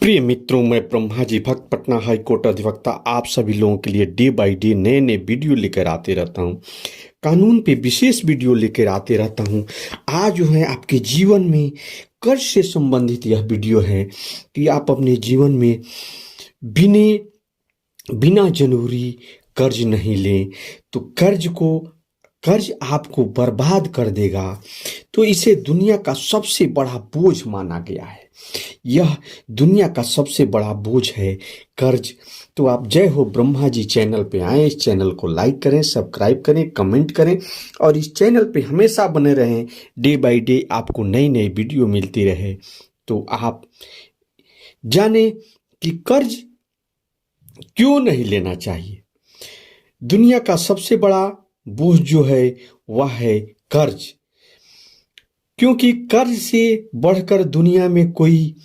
प्रिय मित्रों, मैं ब्रह्मा जी भक्त पटना हाई कोर्ट अधिवक्ता आप सभी लोगों के लिए डे बाय डे नए नए वीडियो लेकर आते रहता हूं। कानून पे विशेष वीडियो लेकर आते रहता हूं। आज जो है आपके जीवन में कर्ज से संबंधित यह वीडियो है कि आप अपने जीवन में बिना जरूरी कर्ज नहीं लें, तो कर्ज आपको बर्बाद कर देगा। तो इसे दुनिया का सबसे बड़ा बोझ माना गया है। यह दुनिया का सबसे बड़ा बोझ है कर्ज। तो आप जय हो ब्रह्मा जी चैनल पे आए, इस चैनल को लाइक करें, सब्सक्राइब करें, कमेंट करें और इस चैनल पे हमेशा बने रहें। डे बाय डे आपको नई नई वीडियो मिलती रहे। तो आप जाने कि कर्ज क्यों नहीं लेना चाहिए। दुनिया का सबसे बड़ा बोझ जो है वह है कर्ज, क्योंकि कर्ज से बढ़कर दुनिया में कोई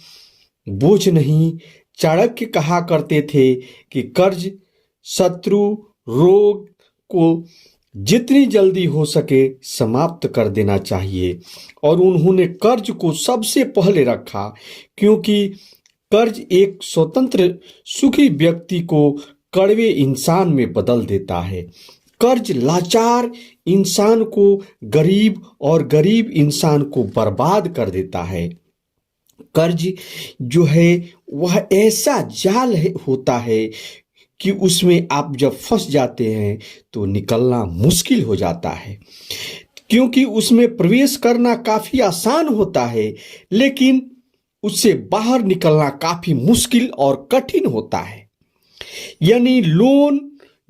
बोझ नहीं। चाणक्य कहा करते थे कि कर्ज शत्रु रोग को जितनी जल्दी हो सके समाप्त कर देना चाहिए, और उन्होंने कर्ज को सबसे पहले रखा, क्योंकि कर्ज एक स्वतंत्र सुखी व्यक्ति को कड़वे इंसान में बदल देता है। कर्ज लाचार इंसान को गरीब और गरीब इंसान को बर्बाद कर देता है। कर्ज जो है वह ऐसा जाल होता है कि उसमें आप जब फंस जाते हैं तो निकलना मुश्किल हो जाता है, क्योंकि उसमें प्रवेश करना काफी आसान होता है, लेकिन उससे बाहर निकलना काफी मुश्किल और कठिन होता है। यानी लोन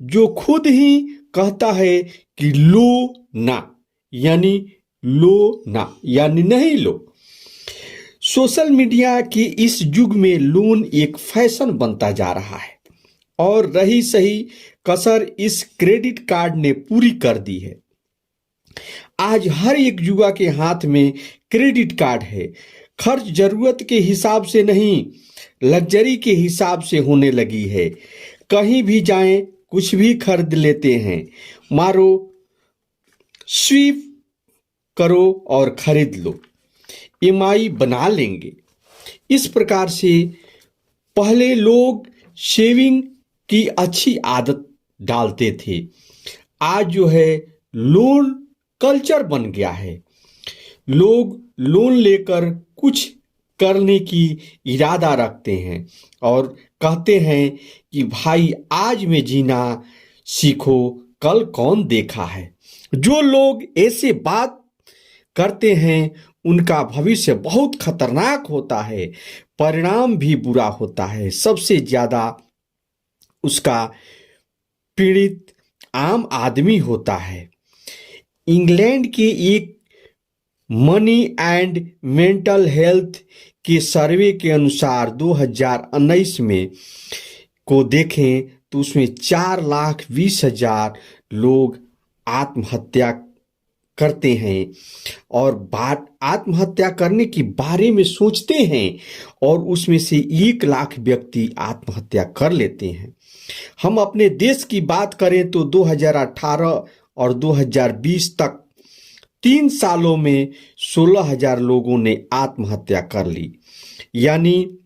जो खुद ही कहता है कि लो ना, यानी नहीं लो। सोशल मीडिया के इस युग में लोन एक फैशन बनता जा रहा है, और रही सही कसर इस क्रेडिट कार्ड ने पूरी कर दी है। आज हर एक युवा के हाथ में क्रेडिट कार्ड है। खर्च जरूरत के हिसाब से नहीं, लग्जरी के हिसाब से होने लगी है। कहीं भी जाएं कुछ भी खरीद लेते हैं, मारो स्वीप करो और खरीद लो, ईएमआई बना लेंगे। इस प्रकार से पहले लोग सेविंग की अच्छी आदत डालते थे, आज जो है लोन कल्चर बन गया है। लोग लोन लेकर कुछ करने की इरादा रखते हैं और कहते हैं कि भाई आज में जीना सीखो, कल कौन देखा है। जो लोग ऐसे बात करते हैं उनका भविष्य बहुत खतरनाक होता है, परिणाम भी बुरा होता है। सबसे ज्यादा उसका पीड़ित आम आदमी होता है। इंग्लैंड के एक मनी एंड मेंटल हेल्थ के सर्वे के अनुसार 2019 में को देखें तो उसमें 4,20,000 लोग आत्महत्या करते हैं और आत्महत्या करने के बारे में सोचते हैं, और उसमें से 1 लाख व्यक्ति आत्महत्या कर लेते हैं। हम अपने देश की बात करें तो 2018 और 2020 तक 3 सालों में 16,000 लोगों ने आत्महत्या कर ली। यानी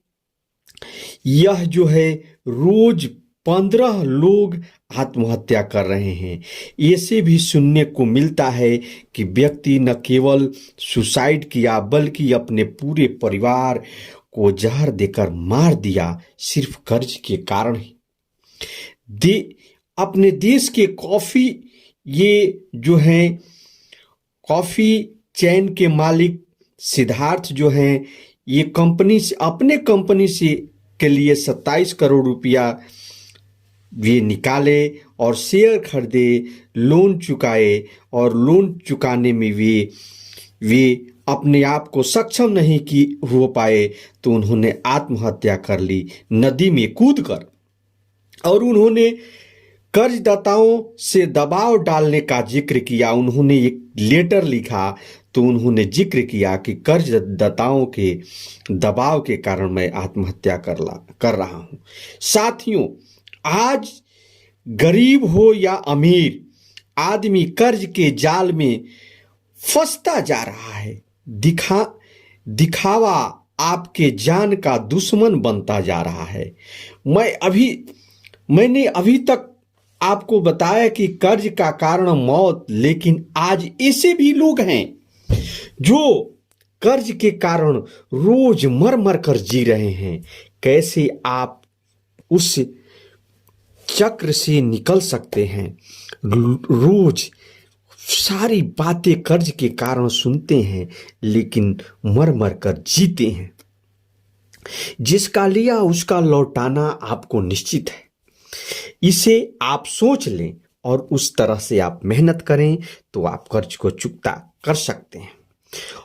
यह जो है रोज 15 लोग आत्महत्या कर रहे हैं। ऐसे भी सुनने को मिलता है कि व्यक्ति न केवल सुसाइड किया बल्कि अपने पूरे परिवार को जहर देकर मार दिया, सिर्फ कर्ज के कारण ही। अपने देश के कॉफी चैन के मालिक सिद्धार्थ जो हैं, ये अपने कंपनी से के लिए 27 करोड़ रुपया वे निकाले और शेयर खरीदे, लोन चुकाए, और लोन चुकाने में वे अपने आप को सक्षम नहीं हो पाए तो उन्होंने आत्महत्या कर ली नदी में कूदकर। और उन्होंने कर्जदाताओं से दबाव डालने का जिक्र किया। उन्होंने एक लेटर लिखा तो उन्होंने जिक्र किया कि कर्जदाताओं के दबाव के कारण मैं आत्महत्या कर रहा हूं। साथियों, आज गरीब हो या अमीर, आदमी कर्ज के जाल में फंसता जा रहा है। दिखावा आपके जान का दुश्मन बनता जा रहा है। मैंने अभी तक आपको बताया कि कर्ज का कारण मौत, लेकिन आज ऐसे भी लोग हैं जो कर्ज के कारण रोज मर मर कर जी रहे हैं। कैसे आप उस चक्र से निकल सकते हैं? रोज सारी बातें कर्ज के कारण सुनते हैं, लेकिन मर मर कर जीते हैं। जिसका लिया उसका लौटाना आपको निश्चित है। इसे आप सोच लें और उस तरह से आप मेहनत करें तो आप कर्ज को चुकता कर सकते हैं।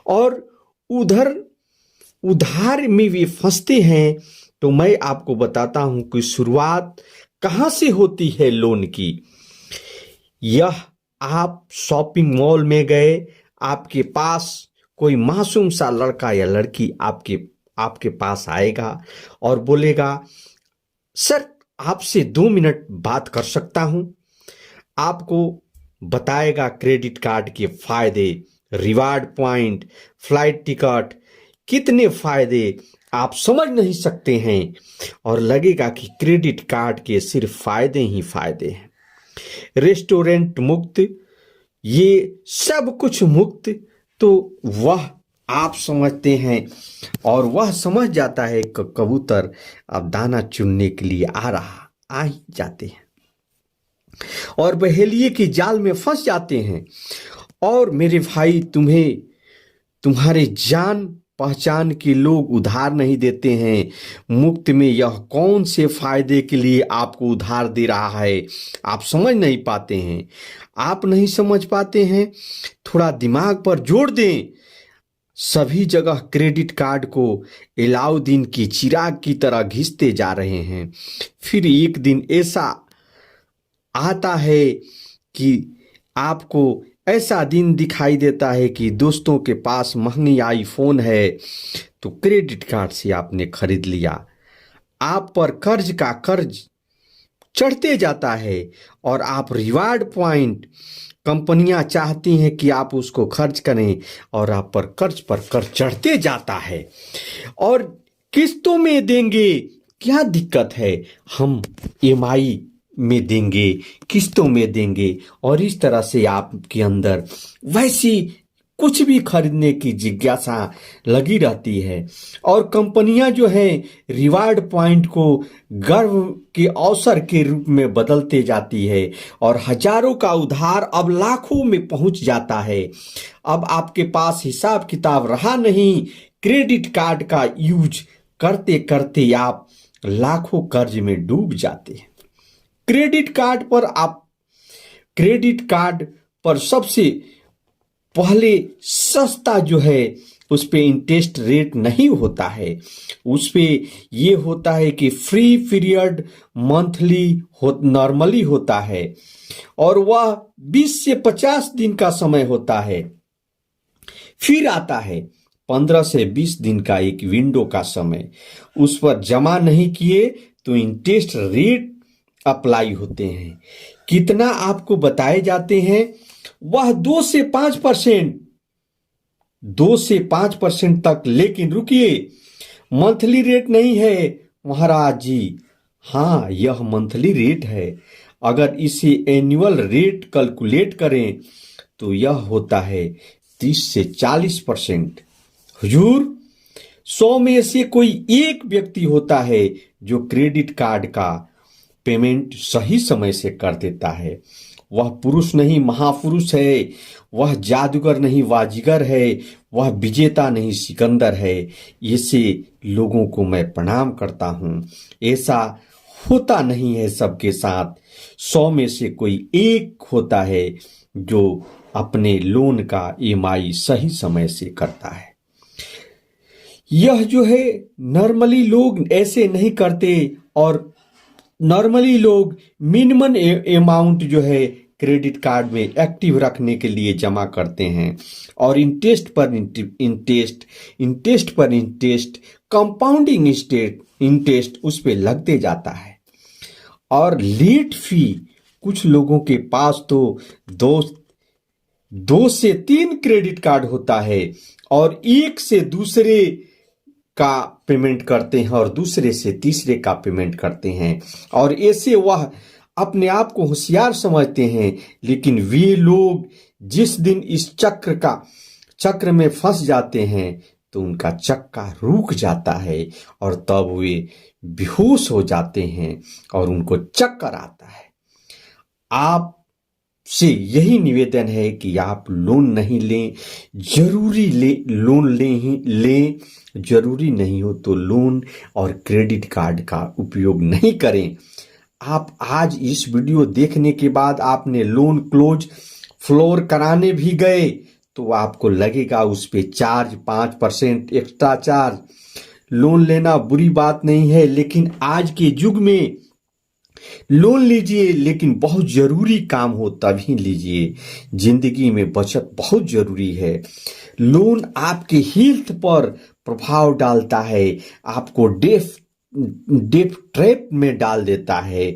और उधार में वे फंसते हैं, तो मैं आपको बताता हूं कि शुरुआत कहां से होती है लोन की। यह आप शॉपिंग मॉल में गए, आपके पास कोई मासूम सा लड़का या लड़की आपके पास आएगा और बोलेगा, सर आपसे 2 मिनट बात कर सकता हूं। आपको बताएगा क्रेडिट कार्ड के फायदे, रिवार्ड पॉइंट, फ्लाइट टिकट, कितने फायदे आप समझ नहीं सकते हैं, और लगेगा कि क्रेडिट कार्ड के सिर्फ फायदे ही फायदे हैं। रेस्टोरेंट मुक्त, ये सब कुछ मुक्त। तो वह आप समझते हैं और वह समझ जाता है कि कबूतर अब दाना चुनने के लिए आ ही जाते हैं और बहेलिए के जाल में फंस जाते हैं। और मेरे भाई, तुम्हारे जान पहचान के लोग उधार नहीं देते हैं। मुफ्त में यह कौन से फायदे के लिए आपको उधार दे रहा है, आप समझ नहीं पाते हैं। आप नहीं समझ पाते हैं, थोड़ा दिमाग पर जोर दें। सभी जगह क्रेडिट कार्ड को अलाउद्दीन की चिराग की तरह घिसते जा रहे हैं। फिर एक दिन ऐसा आता है कि आपको ऐसा दिन दिखाई देता है कि दोस्तों के पास महंगी आईफोन है, तो क्रेडिट कार्ड से आपने खरीद लिया। आप पर कर्ज का कर्ज चढ़ते जाता है और आप रिवार्ड पॉइंट, कंपनियां चाहती हैं कि आप उसको खर्च करें और आप पर कर्ज चढ़ते जाता है। और किस्तों में देंगे, क्या दिक्कत है, हम ईएमआई में देंगे, किस्तों में देंगे, और इस तरह से आपके अंदर वैसी कुछ भी खरीदने की जिज्ञासा लगी रहती है। और कंपनियां जो है रिवार्ड पॉइंट को गर्व के अवसर के रूप में बदलते जाती है और हजारों का उधार अब लाखों में पहुंच जाता है। अब आपके पास हिसाब किताब रहा नहीं, क्रेडिट कार्ड का यूज करते करते आप लाखों कर्ज में डूब जाते हैं। क्रेडिट कार्ड पर सबसे पहले सस्ता जो है उस पे इंटरेस्ट रेट नहीं होता है। उस पे ये होता है कि फ्री पीरियड मंथली नॉर्मली होता है और वह 20 से 50 दिन का समय होता है। फिर आता है 15 से 20 दिन का एक विंडो का समय। उस पर जमा नहीं किए तो इंटरेस्ट रेट अप्लाई होते हैं। कितना आपको बताए जाते हैं, वह 2 से 5% तक। लेकिन रुकिए, मंथली रेट नहीं है महाराज जी। हाँ, यह मंथली रेट है। अगर इसे एनुअल रेट कैलकुलेट करें तो यह होता है 30 से 40%। हुजूर, 100 में से कोई एक व्यक्ति होता है जो क्रेडिट कार्ड का पेमेंट सही समय से कर देता है। वह पुरुष नहीं महापुरुष है, वह जादूगर नहीं बाजीगर है, वह विजेता नहीं सिकंदर है। ऐसे लोगों को मैं प्रणाम करता हूं। ऐसा होता नहीं है सबके साथ। 100 में से कोई एक होता है जो अपने लोन का ईएमआई सही समय से करता है। यह जो है नॉर्मली लोग ऐसे नहीं करते, और नॉर्मली लोग मिनिमम अमाउंट जो है क्रेडिट कार्ड में एक्टिव रखने के लिए जमा करते हैं और इंटरेस्ट पर इंटरेस्ट कंपाउंडिंग इंटरेस्ट उस पे लगते जाता है। और लेट फी, कुछ लोगों के पास तो 2 से 3 क्रेडिट कार्ड होता है और एक से दूसरे का पेमेंट करते हैं और दूसरे से तीसरे का पेमेंट करते हैं, और ऐसे वह अपने आप को होशियार समझते हैं। लेकिन वे लोग जिस दिन इस चक्र में फंस जाते हैं तो उनका चक्का रुक जाता है और तब वे बेहोश हो जाते हैं और उनको चक्कर आता है। आप से यही निवेदन है कि आप लोन नहीं लें, लोन लें, जरूरी नहीं हो तो लोन और क्रेडिट कार्ड का उपयोग नहीं करें। आप आज इस वीडियो देखने के बाद आपने लोन क्लोज फ्लोर कराने भी गए तो आपको लगेगा उस पे चार्ज 5% एक्स्ट्रा चार्ज। लोन लेना बुरी बात नहीं है, लेकिन आज के युग में लोन लीजिए, लेकिन बहुत जरूरी काम हो तभी लीजिए। जिंदगी में बचत बहुत जरूरी है। लोन आपके हेल्थ पर प्रभाव डालता है, आपको डेप ट्रैप में डाल देता है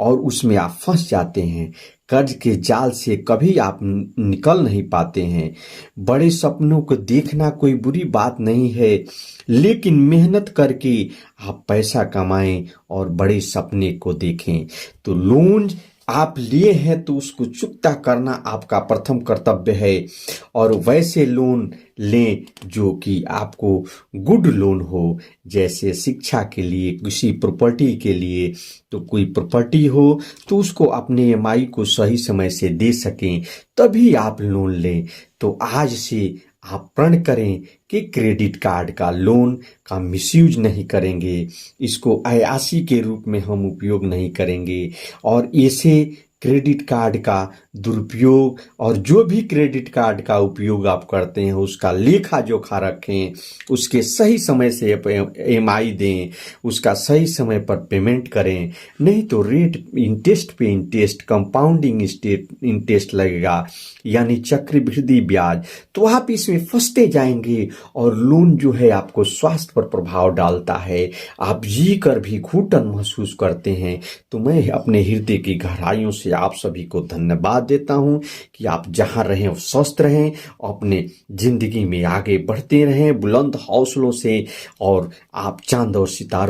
और उसमें आप फंस जाते हैं। कर्ज के जाल से कभी आप निकल नहीं पाते हैं। बड़े सपनों को देखना कोई बुरी बात नहीं है, लेकिन मेहनत करके आप पैसा कमाएं और बड़े सपने को देखें। तो लोन आप लिए हैं तो उसको चुकता करना आपका प्रथम कर्तव्य है, और वैसे लोन लें जो कि आपको गुड लोन हो, जैसे शिक्षा के लिए, किसी प्रॉपर्टी के लिए। तो कोई प्रॉपर्टी हो तो उसको अपने ईएमआई को सही समय से दे सकें, तभी आप लोन लें। तो आज से आप प्रण करें कि क्रेडिट कार्ड का लोन का मिसयूज नहीं करेंगे, इसको अयासी के रूप में हम उपयोग नहीं करेंगे, और ऐसे क्रेडिट कार्ड का दुरुपयोग और जो भी क्रेडिट कार्ड का उपयोग आप करते हैं उसका लेखा जोखा रखें, उसके सही समय से ईएमआई दें, उसका सही समय पर पेमेंट करें। नहीं तो रेट इंटरेस्ट पे इंटरेस्ट, कंपाउंडिंग इंटरेस्ट लगेगा, यानी चक्रवृद्धि ब्याज, तो आप इसमें फंसते जाएंगे और लोन जो है आपको स्वास्थ्य पर प्रभाव डालता है। आप जी कर भी घुटन महसूस करते हैं। तो मैं अपने हृदय की गहराइयों से आप सभी को धन्यवाद देता हूं कि आप जहां रहें स्वस्थ रहें, अपने जिंदगी में आगे बढ़ते रहें बुलंद हौसलों से, और आप चांद और सितारों